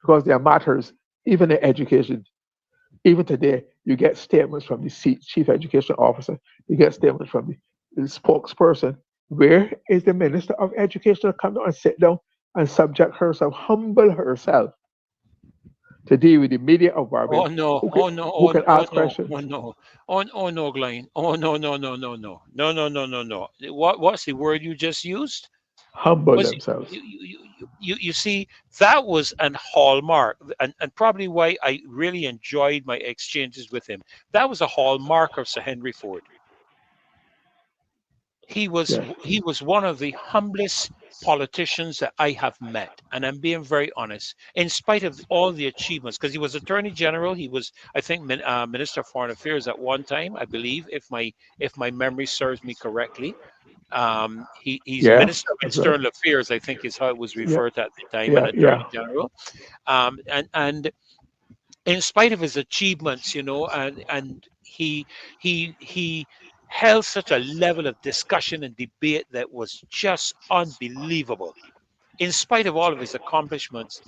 because there are matters, even in education. Even today, you get statements from the chief education officer, you get statements from the spokesperson. Where is the minister of education to come down and sit down and subject herself, humble herself to deal with the media of Oh Barbados no! who can, Oh no! who Oh, can oh ask no! Oh questions? no! Oh no, Glyne! Oh no! No! No! No! No! No! No! No! No! No! What's the word you just used? Humble Was themselves. you see, that was an hallmark, and probably why I really enjoyed my exchanges with him. That was a hallmark of Sir Henry Ford. Yes. He was one of the humblest politicians that I have met, and I'm being very honest. In spite of all the achievements, because he was Attorney General, he was, I think, Minister of Foreign Affairs at one time, I believe, if my memory serves me correctly. He's Yeah, Minister of that's right. External Affairs, I think, is how it was Yeah, referred to at the time, an yeah, yeah. Attorney General. And in spite of his achievements, and he held such a level of discussion and debate that was just unbelievable. In spite of all of his accomplishments,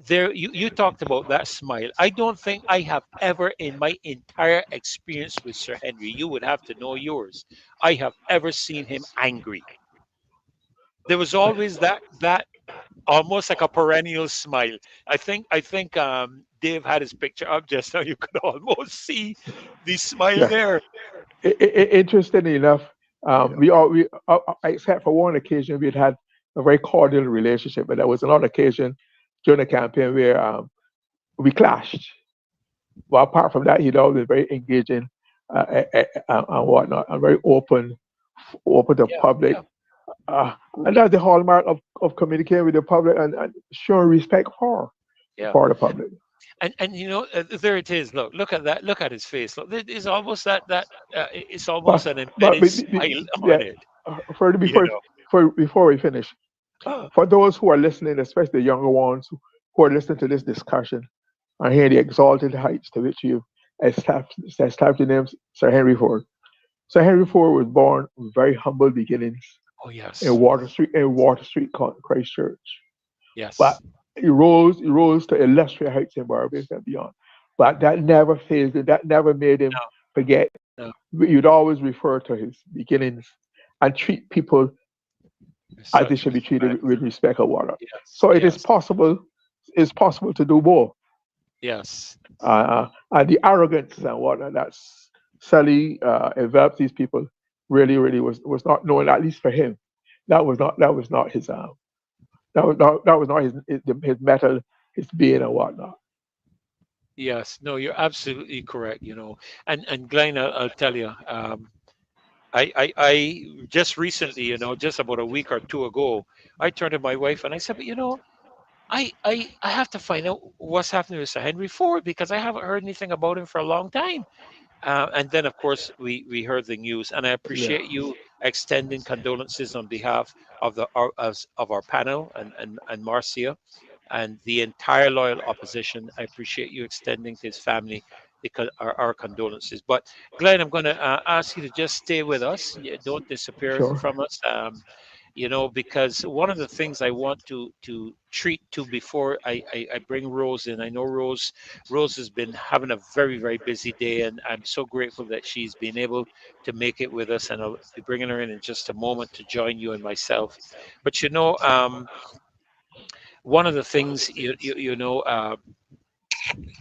you talked about that smile. I don't think I have ever in my entire experience with Sir Henry, you would have to know yours, I have ever seen him angry. There was always that almost like a perennial smile. I think Dave had his picture up just now. You could almost see the smile Yeah. there. Interestingly enough, except for one occasion, we'd had a very cordial relationship, but there was another occasion during the campaign where we clashed. Well, apart from that, he'd always been very engaging and whatnot, and very open to Yeah, public. yeah. And that's the hallmark of communicating with the public and showing respect Yeah. for the public. And there it is. Look at that. Look at his face. Look, it's almost it's almost But an but embedded smile on yeah, it. further You before know. before we finish, for those who are listening, especially the younger ones who are listening to this discussion and hear the exalted heights to which you've established the name Sir Henry Ford. Sir Henry Ford was born with very humble beginnings Oh yes, In Water Street, Christchurch. But yes. he rose to illustrious heights in Barbados and beyond. But that never phased him. That never made him No, forget. no. You'd always refer to his beginnings and treat people With as they such should be treated respect. with respect and whatnot. Yes, So it is yes, possible. It's possible to do both. yes. And the arrogance and whatnot that Sally enveloped these people really was not known. At least for him, that was not his that was not his method, his being and whatnot. Yes, no, you're absolutely correct. And Glenn, I'll tell you, I just recently, just about a week or two ago, I turned to my wife and I said, but I have to find out what's happening with Sir Henry Ford because I haven't heard anything about him for a long time. And then, of course, we heard the news, and I Yeah, appreciate you extending condolences on behalf of our panel and Marcia and the entire loyal opposition. I appreciate you extending to his family our condolences. But Glenn, I'm going to ask you to just stay with us. Don't disappear sure. from us. Because one of the things I want to treat to before I bring Rose in. I know Rose has been having a very, very busy day, and I'm so grateful that she's been able to make it with us. And I'll be bringing her in just a moment to join you and myself. But one of the things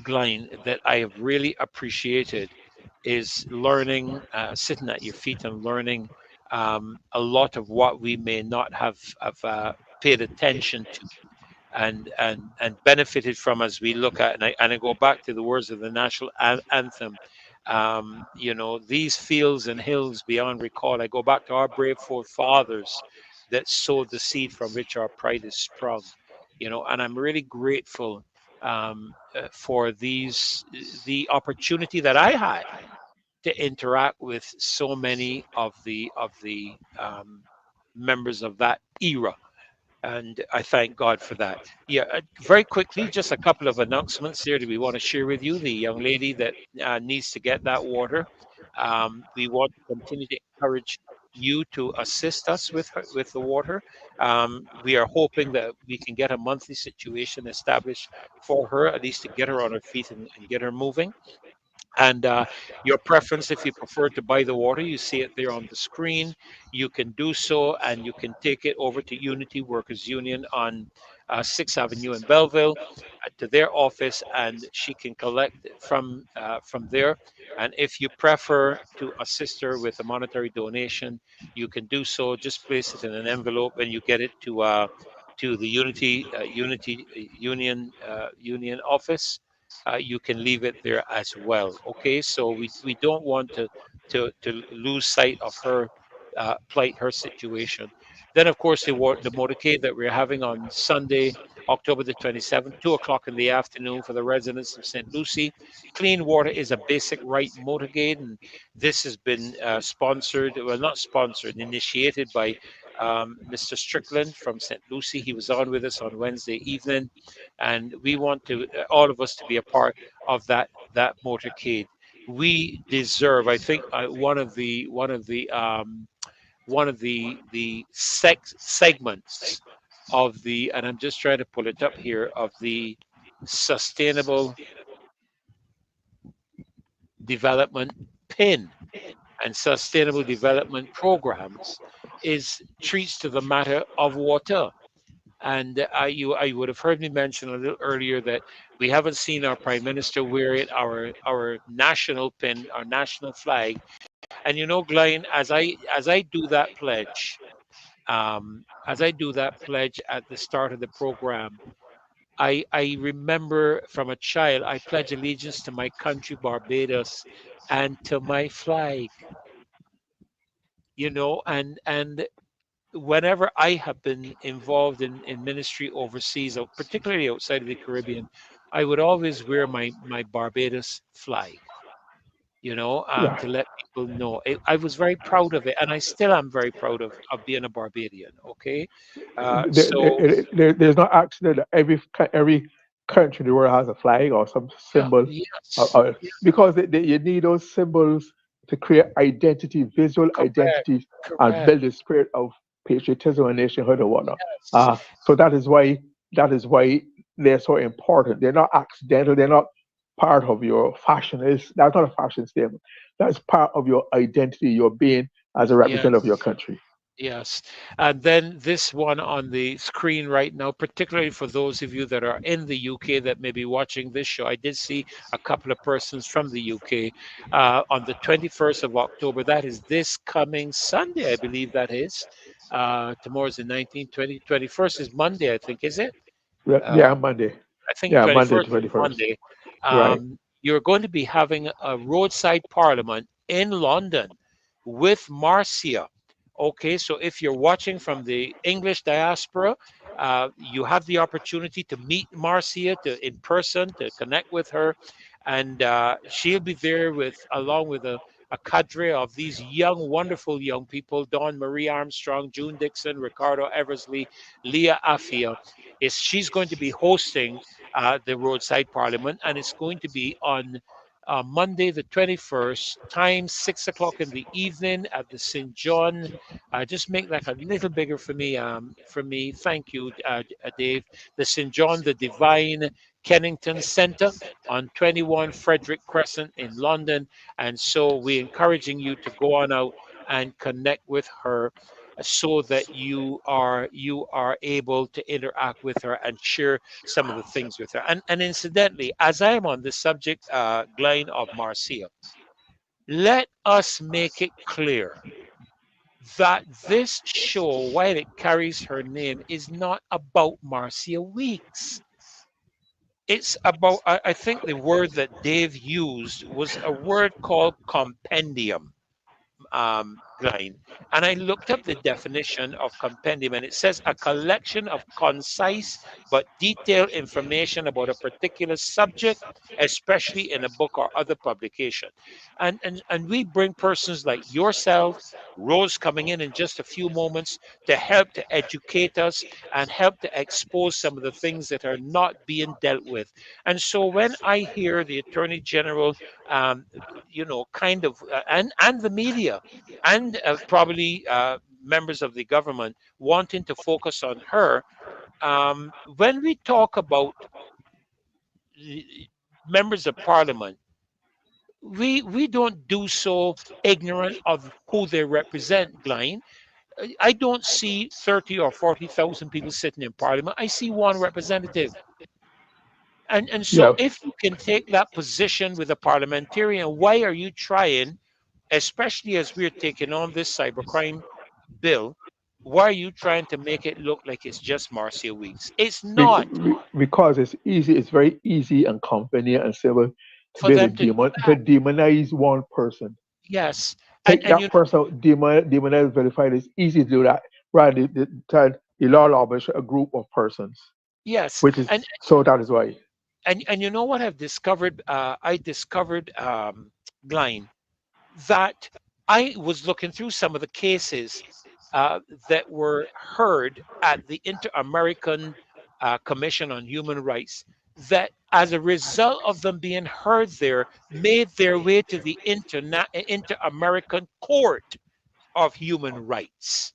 Glyne, that I have really appreciated is learning, sitting at your feet and learning a lot of what we may not have paid attention to and benefited from as we look at. And I go back to the words of the national anthem. These fields and hills beyond recall. I go back to our brave forefathers that sowed the seed from which our pride is sprung. And I'm really grateful for the opportunity that I had to interact with so many of the members of that era, and I thank God for that. Yeah, very quickly, just a couple of announcements here that we want to share with you. The young lady that needs to get that water, we want to continue to encourage. you to assist us with with the water. We are hoping that we can get a monthly situation established for her, at least to get her on her feet and get her moving. And your preference, if you prefer to buy the water, you see it there on the screen. You can do so, and you can take it over to Unity Workers Union on 6th Avenue in Belleville, to their office, and she can collect it from there. And if you prefer to assist her with a monetary donation, you can do so. Just place it in an envelope, and you get it to the Unity Union office. You can leave it there as well. Okay, so we don't want to lose sight of her plight, her situation. Then, of course, the motorcade that we're having on Sunday, October the 27th, 2 o'clock in the afternoon for the residents of St. Lucie. Clean water is a basic right motorcade, and this has been sponsored, well, not sponsored, initiated by Mr. Strickland from St. Lucie. He was on with us on Wednesday evening, and we want to all of us to be a part of that motorcade. We deserve, I think, one of the segments of the, and I'm just trying to pull it up here, of the sustainable development pin and sustainable development programs is treats to the matter of water. And I would have heard me mention a little earlier that we haven't seen our prime minister wear it, our national pin, our national flag. And Glenn, as I do that pledge, at the start of the program, I remember from a child, I pledge allegiance to my country, Barbados, and to my flag. And whenever I have been involved in ministry overseas, or particularly outside of the Caribbean, I would always wear my Barbados flag, Yeah. to let people know. I was very proud of it, and I still am very proud of being a Barbadian. Okay, so There's no accident that every country in the world has a flag or some yeah, symbol, yes, because you need those symbols to create identity, visual correct, identity, and correct, build the spirit of patriotism and nationhood and whatnot. yes, So that is why they're so important. They're not accidental. They're not part of your fashion. That's not a fashion statement. That's part of your identity, your being as a representative of your yes. country. Yes. And then this one on the screen right now, particularly for those of you that are in the UK that may be watching this show, I did see a couple of persons from the UK on the 21st of October. That is this coming Sunday, I believe that is. Tomorrow's the 19th, 20, 21st is Monday, I think, is it? Yeah, Uh, yeah, Monday. I think Yeah, Monday to 21st is 21st. Monday. Right. You're going to be having a roadside parliament in London with Marcia. Okay, so if you're watching from the English diaspora, you have the opportunity to meet Marcia in person, to connect with her, and she'll be there along with a cadre of these young, wonderful young people: Dawn Marie Armstrong, June Dixon, Ricardo Eversley, Leah Afia. She's going to be hosting the roadside parliament, and it's going to be on Monday, the 21st, time 6 o'clock in the evening at the St. John. Just make that a little bigger for me. Thank you, Dave. The St. John, the Divine Kennington Centre on 21 Frederick Crescent in London. And so we're encouraging you to go on out and connect with her, so that you are able to interact with her and share some of the things with her. And incidentally, as I am on the subject, Glyne, of Marcia, let us make it clear that this show, while it carries her name, is not about Marcia Weeks. It's about, I think the word that Dave used was a word called compendium, Glyne. And I looked up the definition of compendium, and it says a collection of concise but detailed information about a particular subject, especially in a book or other publication. And we bring persons like yourself, Rose, coming in just a few moments, to help to educate us and help to expose some of the things that are not being dealt with. And so when I hear the Attorney General, kind of, and the media, and and probably members of the government wanting to focus on her. When we talk about the members of parliament, we don't do so ignorant of who they represent, Glyne. I don't see 30 or 40,000 people sitting in parliament. I see one representative. And so Yeah, if you can take that position with a parliamentarian, why are you trying, especially as we're taking on this cybercrime bill, why are you trying to make it look like it's just Marcia Weeks? It's not because it's easy. It's very easy and convenient and simple to for be able to them to do to that. demonize one person. Yes. Take And that person out, demonize, verify. It's easy to do that rather than the law establish a group of persons, yes. which is so that is why. And you know what I've discovered? I discovered, Glyne, that I was looking through some of the cases uh, that were heard at the Inter-American Commission on Human Rights, that as a result of them being heard there, made their way to the Inter-American Court of Human Rights.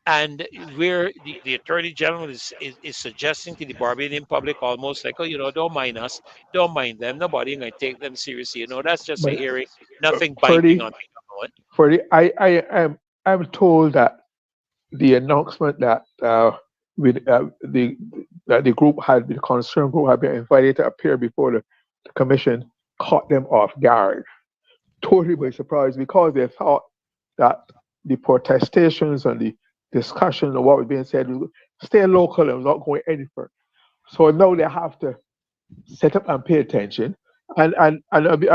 And where the attorney general is suggesting to the Barbadian public almost like, oh, don't mind us, don't mind them, nobody going to take them seriously. That's just a But hearing, nothing for binding the on the government. I'm told that the announcement that with the that the group had the concerned group had been invited to appear before the commission caught them off guard, totally by surprise, because they thought that the protestations and the discussion of what was being said was stay local and not going any further. So now they have to set up and pay attention. And I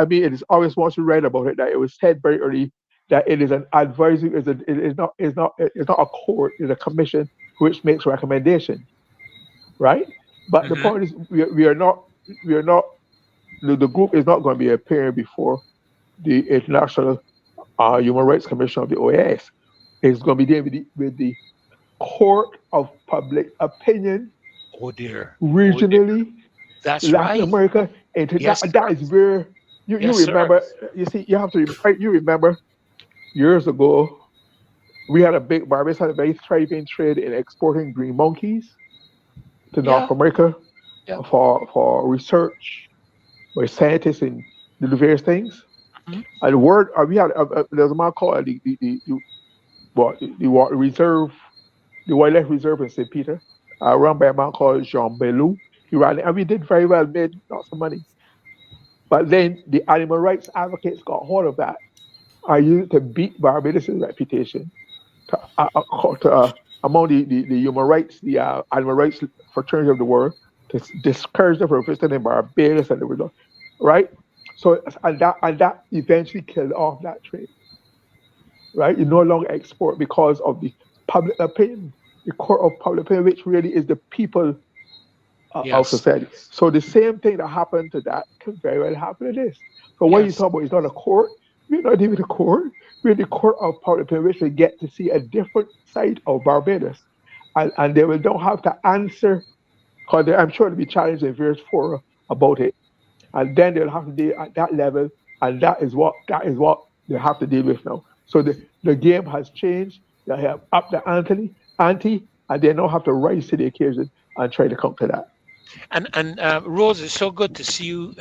mean, it is always once you read about it that it was said very early that it is an advisory, it's not a court, it's a commission which makes recommendation, right? But the Hmm. point is, we are not, the group is not going to be appearing before the International Human Rights Commission of the OAS. It's going to be there with the Court of Public Opinion Oh dear. Oh dear. regionally, That's Latin right. America, and Yes, that sir. is where you Yes, sir. remember. You see, you have to you remember years ago we had a big Barbados had a very thriving trade in exporting green monkeys to North Yeah. America Yeah. for research by scientists in the various things. Hmm. And the word we had there's a man called the reserve, the wildlife reserve in St. Peter, run by a man called Jean Belou. He ran it, and we did very well, made lots of money. But then the animal rights advocates got hold of that. I used it to beat Barbados' reputation among the human rights, the animal rights fraternity of the world, to discourage them from visiting Barbados and the result, right? So and that eventually killed off that trade, right? You no longer export because of the public opinion, the court of public opinion, which really is the people of Yes. society. So the same thing that happened to that can very well happen to this. So what you Yes. talk about is not a court. We're not even a court. We're the court of public opinion, which we get to see a different side of Barbados. And they will don't have to answer, because I'm sure they'll be challenged in various fora about it. And then they'll have to deal at that level, and that is what they have to deal with now. So the game has changed. They have upped the ante, and they now have to rise to the occasion and try to come to that. And Rose, it's so good to see you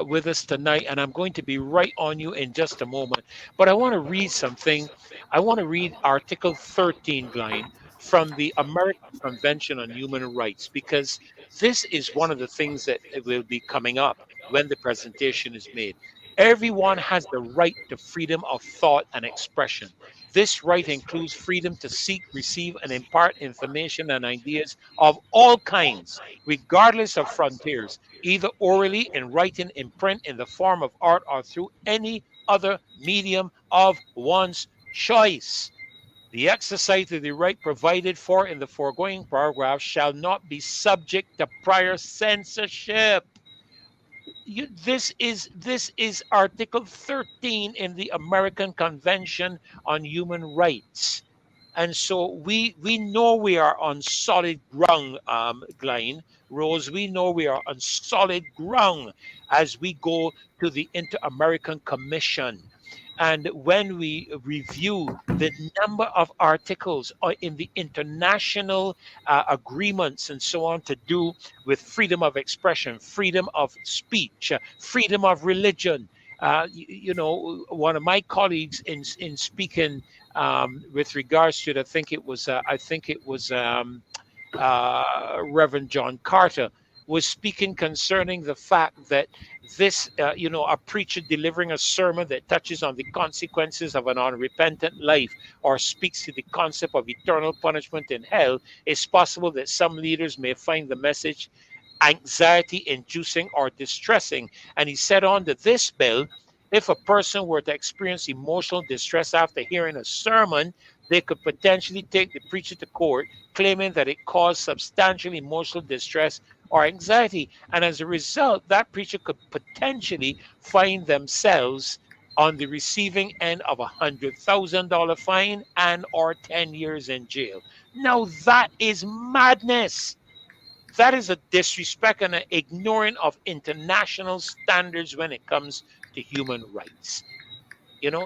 with us tonight. And I'm going to be right on you in just a moment. But I want to read something. I want to read Article 13, Glyne, from the American Convention on Human Rights, because this is one of the things that will be coming up when the presentation is made. Everyone has the right to freedom of thought and expression. This right includes freedom to seek, receive, and impart information and ideas of all kinds regardless of frontiers, either orally, in writing, in print, in the form of art, or through any other medium of one's choice. The exercise of the right provided for in the foregoing paragraph shall not be subject to prior censorship. This is Article 13 in the American Convention on Human Rights. And so we know we are on solid ground, Glyne, Rose. We know we are on solid ground as we go to the Inter American Commission. And when we review the number of articles in the international agreements and so on to do with freedom of expression, freedom of speech, freedom of religion. One of my colleagues in speaking with regards to it, I think it was Reverend John Carter was speaking concerning the fact that a preacher delivering a sermon that touches on the consequences of an unrepentant life or speaks to the concept of eternal punishment in hell, it's possible that some leaders may find the message anxiety inducing or distressing. And he said on to this bill, if a person were to experience emotional distress after hearing a sermon, they could potentially take the preacher to court, claiming that it caused substantial emotional distress or anxiety. And as a result, that preacher could potentially find themselves on the receiving end of $100,000 fine and or 10 years in jail. Now that is madness. That is a disrespect and an ignoring of international standards when it comes to human rights.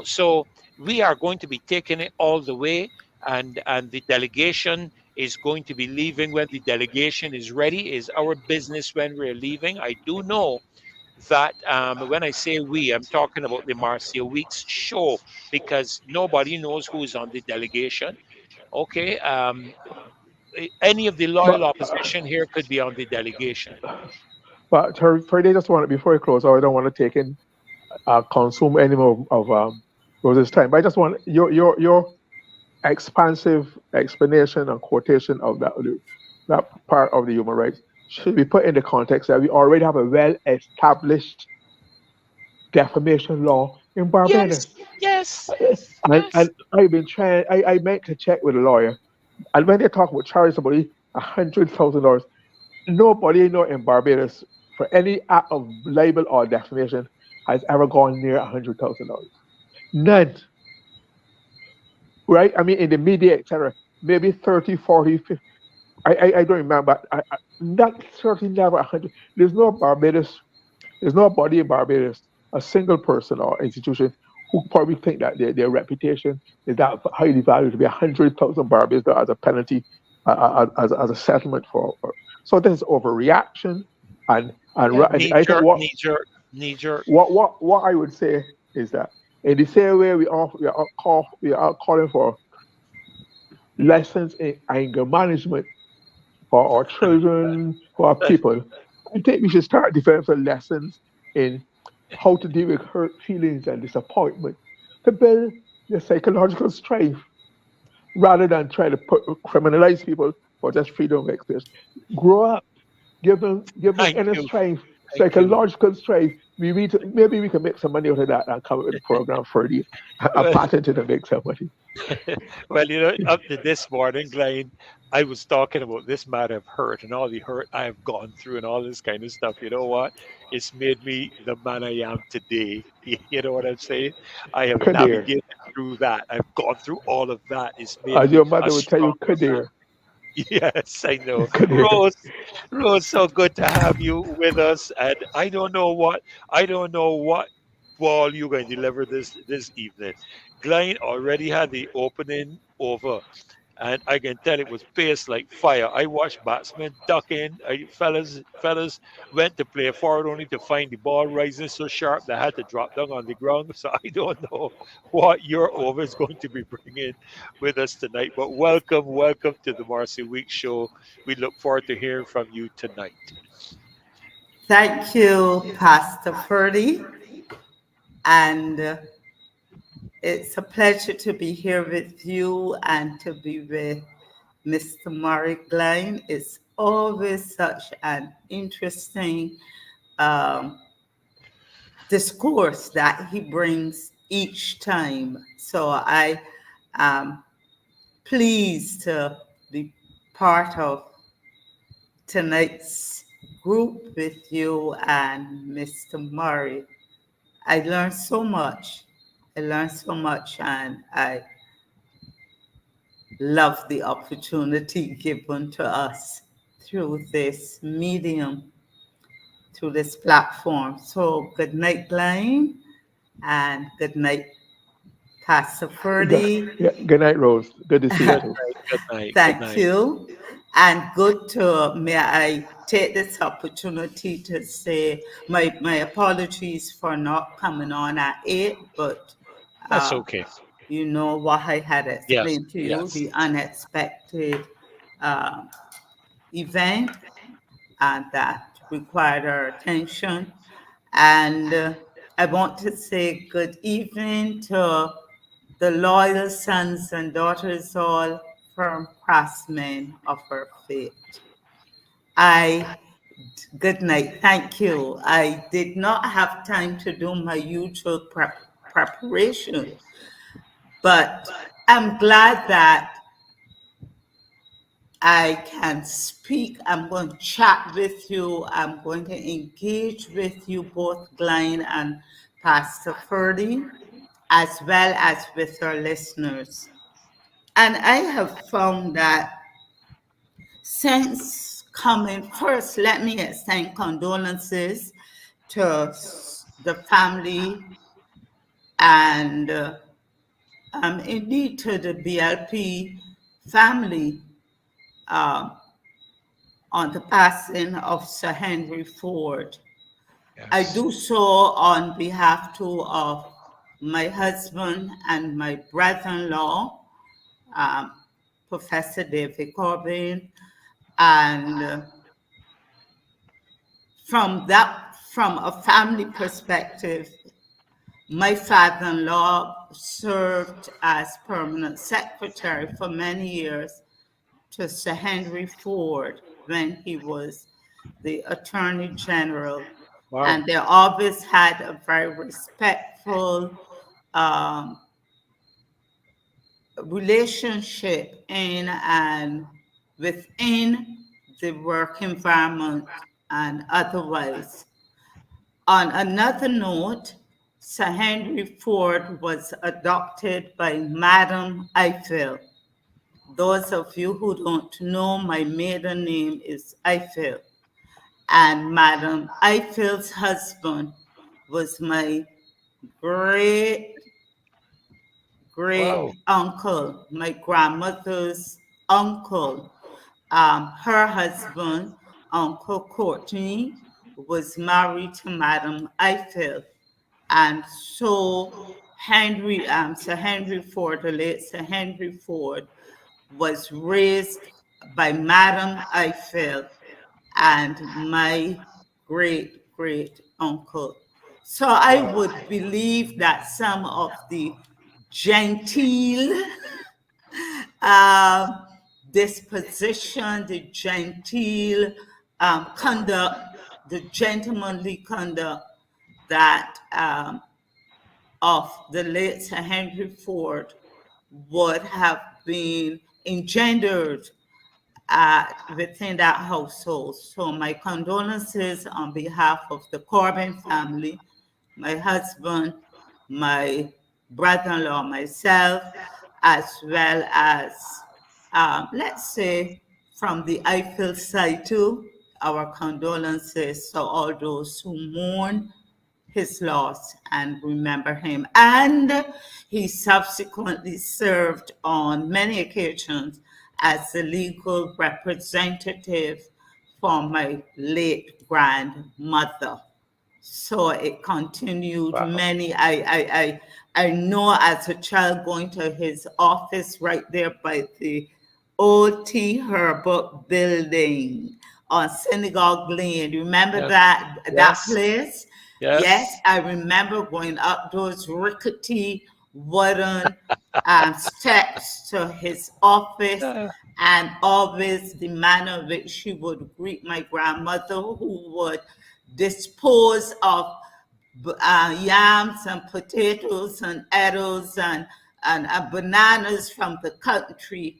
So we are going to be taking it all the way, and the delegation is going to be leaving when the delegation is ready. Is our business when we're leaving. I do know that when I say we, I'm talking about the Marcia Weeks show, because nobody knows who is on the delegation. Okay. Any of the But loyal opposition here could be on the delegation. for they just want before we close, I don't want to take in consume any more of Rose's time. But I just want your expansive explanation and quotation of that part of the human rights should be put in the context that we already have a well established defamation law in Yes, Barbados. yes, And yes. I've been trying. I meant to check with a lawyer, and when they talk about charitable, $100,000, nobody know in Barbados for any act of libel or defamation has ever gone near $100,000. None, right? I mean, in the media, etc. Maybe 30, 40, 50. I don't remember. Not certainly never 100. There's no body in Barbados, a single person or institution who probably think that their reputation is that highly valued to be 100,000 Barbados as a penalty, as a settlement for. So this is overreaction, Yeah, and knee I think jerk, knee jerk, knee jerk. what I would say is that in the same way we are calling for lessons in anger management for our children, for our people. I think we should start developing lessons in how to deal with hurt feelings and disappointment to build their psychological strength rather than try to criminalize people for just freedom of expression. Grow up, give them Thank inner you, strength, thank you. psychological strength. Maybe we can make some money out of that and come up with a program for the a Well, patent to make some money. well, up to this morning, Glyne, I was talking about this man I've hurt and all the hurt I have gone through and all this kind of stuff. You know what? It's made me the man I am today. You know what I'm saying? I have Kadir, navigated through that. I've gone through all of that. It's made as me your a mother would tell you, stronger man. Kadir, Yes, I know. Kadir. Rose, so good to have you with us. And I don't know what ball you're going to deliver this evening. Glenn already had the opening over, and I can tell it was paced like fire. I watched batsmen duck in. Fellas went to play forward only to find the ball rising so sharp they had to drop down on the ground. So I don't know what your over is going to be bringing with us tonight. But welcome to the Marcy Week Show. We look forward to hearing from you tonight. Thank you, Pastor Ferdy. And it's a pleasure to be here with you and to be with Mr. Murray Glyne. It's always such an interesting um, discourse that he brings each time. So I am pleased to be part of tonight's group with you and Mr. Murray. I learned so much. I learned so much, and I love the opportunity given to us through this medium, through this platform. So, good night, Glyne, and good night, Pastor Good, Ferdy. yeah, good night, Rose. Good to see you Good too. night. Good night. Good Thank night. you. And good to, may I take this opportunity to say my apologies for not coming on at 8, but That's uh, okay. you know what I had Yes. explained to you, Yes. the unexpected uh, event and that required our attention. And I want to say good evening to the loyal sons and daughters, all firm craftsmen of our faith. I, good night, thank you. I did not have time to do my usual preparation, but I'm glad that I can speak. I'm going to chat with you. I'm going to engage with you, both Glyne and Pastor Ferdy, as well as with our listeners. And I have found that since coming, first, let me extend condolences to the family and indeed to the BLP family uh, on the passing of Sir Henry Ford. I Yes. do so on behalf too of my husband and my brother-in-law, um, Professor David Corbin, and from a family perspective, my father-in-law served as permanent secretary for many years to Sir Henry Ford when he was the Attorney General. Wow. And they always had a very respectful um, relationship in and within the work environment and otherwise. On another note, Sir Henry Ford was adopted by Madame Eiffel. Those of you who don't know, my maiden name is Eiffel, and Madame Eiffel's husband was my great great Wow. uncle, my grandmother's uncle. Her husband, Uncle Courtney, was married to Madame Eiffel. And so Sir Henry Ford, the late Sir Henry Ford, was raised by Madame Eiffel and my great great uncle. So I Wow. would believe that some of the genteel um, disposition, the genteel conduct, the gentlemanly conduct that of the late Sir Henry Ford would have been engendered within that household. So my condolences on behalf of the Corbin family, my husband, my brother-in-law, myself, as well as, let's say, from the Eiffel side too, our condolences to all those who mourn his loss and remember him. And he subsequently served on many occasions as the legal representative for my late grandmother. So it continued Wow. many. I know as a child going to his office right there by the old T. Herbert building on Synagogue Lane. Remember Yes. that Yes. place? Yes, Yes. I remember going up those rickety wooden steps to his office, Yeah. and always the manner in which she would greet my grandmother, who would dispose of yams and potatoes and apples and bananas from the country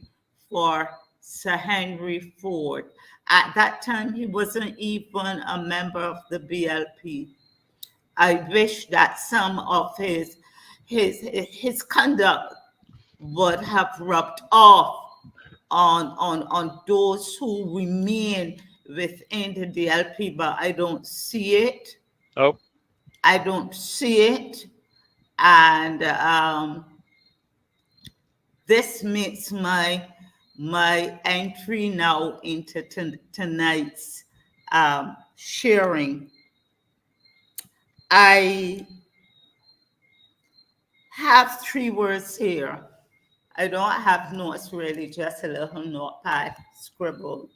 for Sir Henry Ford. At that time, he wasn't even a member of the BLP. I wish that some of his conduct would have rubbed off on those who remain within the DLP, but I don't see it. Oh. I don't see it. And this makes my entry now into tonight's sharing. I have three words here. I don't have notes really, just a little notepad scribbled.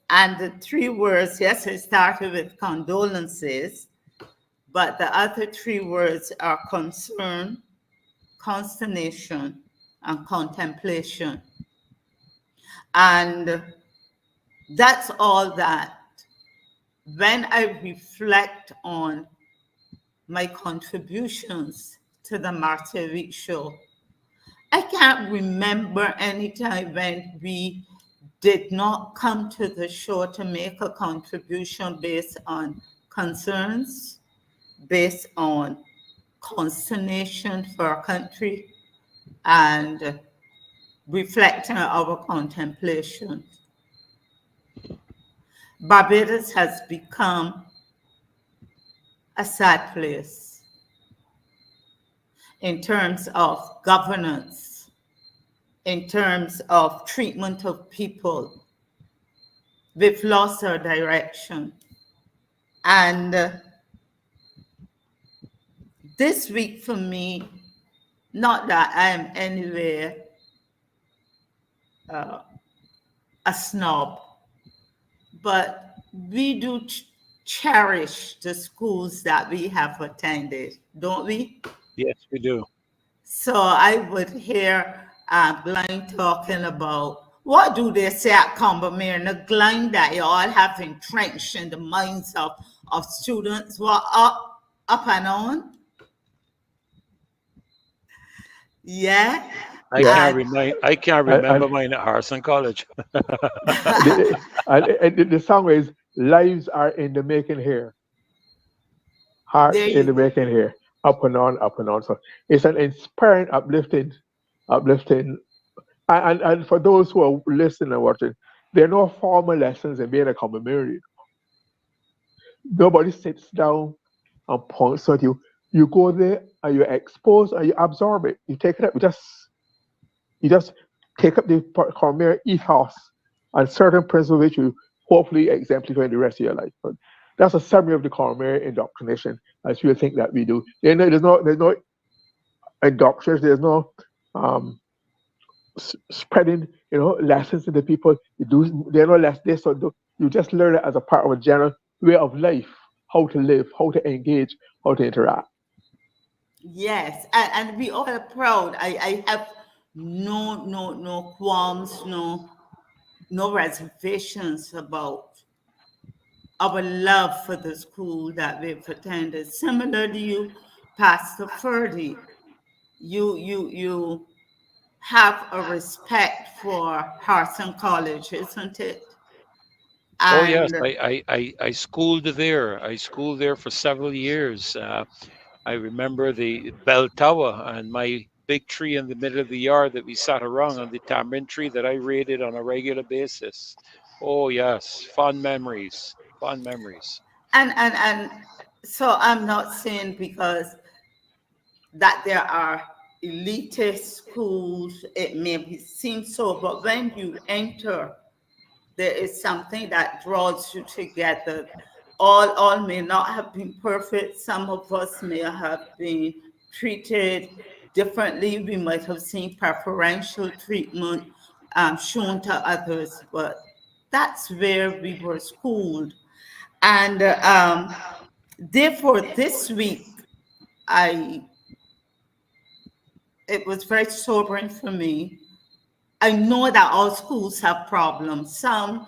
And the three words, yes, I started with condolences, but the other three words are concern, consternation, and contemplation. And that's all that when I reflect on my contributions to the Martha Week show, I can't remember any time when we did not come to the show to make a contribution based on concerns, based on consternation for our country, and reflecting on our contemplation. Barbados has become a sad place in terms of governance, in terms of treatment of people. We've lost our direction. And this week for me, not that I am anywhere a snob, but we do cherish the schools that we have attended, don't we? Yes, we do. So I would hear Glyne talking about what do they say at Combermere and the Glyne that you all have entrenched in the minds of students. What up and on? Yeah. I Yeah, can't And remind. I can't and remember mine at Harrison College. the song is "Lives Are in the Making Here, Hearts there in you the go. Making Here." Up and on, up and on. So it's an inspiring, uplifting. And for those who are listening and watching, there are no formal lessons in being a common. Nobody sits down and points at you. You go there and you expose and you absorb it. You take it up. You just take up the Cormier ethos and certain principles which you hopefully exemplify in the rest of your life. But that's a summary of the Cormier indoctrination, as you think that we do. There's no indoctrination. There's no um, spreading, lessons to the people. You do. They're no less this or do. You just learn it as a part of a general way of life, how to live, how to engage, how to interact. Yes, and we all are proud. I have no qualms, no reservations about our love for the school that we've attended. Similar to you, Pastor Ferdy, you have a respect for Harrison College, isn't it? Oh yes, And I schooled there. I schooled there for several years. I remember the bell tower and my big tree in the middle of the yard that we sat around on the tamarind tree that I raided on a regular basis. Oh yes, fond memories, fond memories. and so I'm not saying because that there are elitist schools, it may be seem so, but when you enter, there is something that draws you together. All may not have been perfect. Some of us may have been treated differently. We might have seen preferential treatment shown to others, but that's where we were schooled. And therefore, this week, I it was very sobering for me. I know that all schools have problems. Some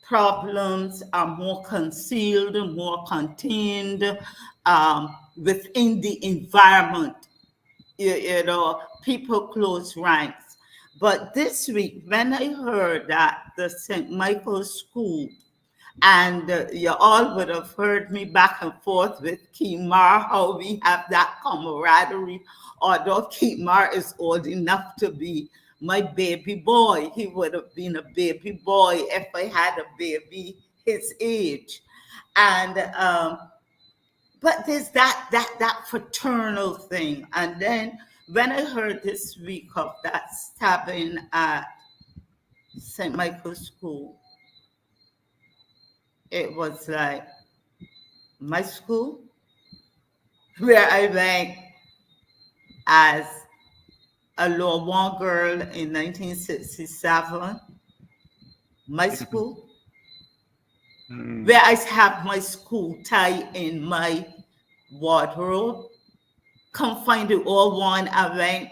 problems are more concealed, more contained within the environment. People close ranks. But this week, when I heard that the St. Michael's School, and you all would have heard me back and forth with Kimar, how we have that camaraderie. Although Kimar is old enough to be my baby boy, he would have been a baby boy if I had a baby his age. And but there's that fraternal thing. And then when I heard this week of that stabbing at St. Michael's School, it was like my school, where I went as a Law 1 girl in 1967, my school, where I have my school tie in my wardrobe. Come find the old one I went